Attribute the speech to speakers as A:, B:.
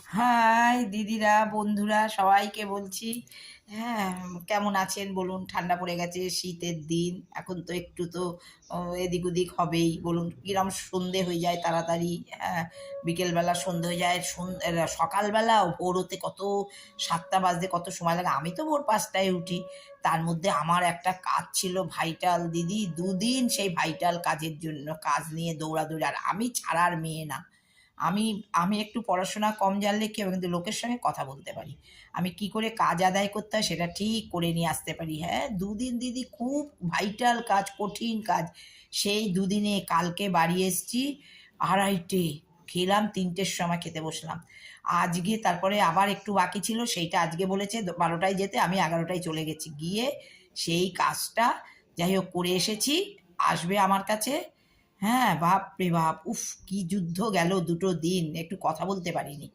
A: High দিদিরা, বন্ধুরা সবাইকে বলছি। হ্যাঁ, কেমন আছেন বলুন? ঠান্ডা পড়ে গেছে, শীতের দিন। এখন তো একটু তো এদিক ওদিক হবেই। বলুন কিরম সন্ধে হয়ে যায় তাড়াতাড়ি, হ্যাঁ? বিকেলবেলা সন্ধে হয়ে যায়। সকালবেলাও ভোর হতে কত ৭টা বাজতে কত সময় লাগে। আমি তো ভোর ৫ টায় উঠি। তার মধ্যে আমার একটা কাজ ছিল ভাইটাল দিদি, ২ দিন সেই ভাইটাল কাজের জন্য কাজ নিয়ে দৌড়াদৌড়ি। আর আমি ছাড়ার মেয়ে না। আমি আমি একটু পড়াশোনা কম জানলে কি হবে, কিন্তু লোকের সঙ্গে কথা বলতে পারি। আমি কি করে কাজ আদায় করতে হয় সেটা ঠিক করে নিয়ে আসতে পারি। হ্যাঁ, ২ দিন দিদি খুব ভাইটাল কাজ, কঠিন কাজ। সেই ২ দিনে কালকে বাড়ি এসছি ২:৩০, খেলাম ৩টের সময় খেতে বসলাম। আজকে তারপরে আবার একটু বাকি ছিল, সেইটা আজকে বলেছে ১২ টায় যেতে, আমি ১১ টায় চলে গেছি। গিয়ে সেই কাজটা যাই হোক করে এসেছি। আসবে আমার কাছে। হ্যাঁ, বাপরে বাপ! উফ! কি যুদ্ধ গেল ২ টো দিন। একটু কথা বলতে পারিনি।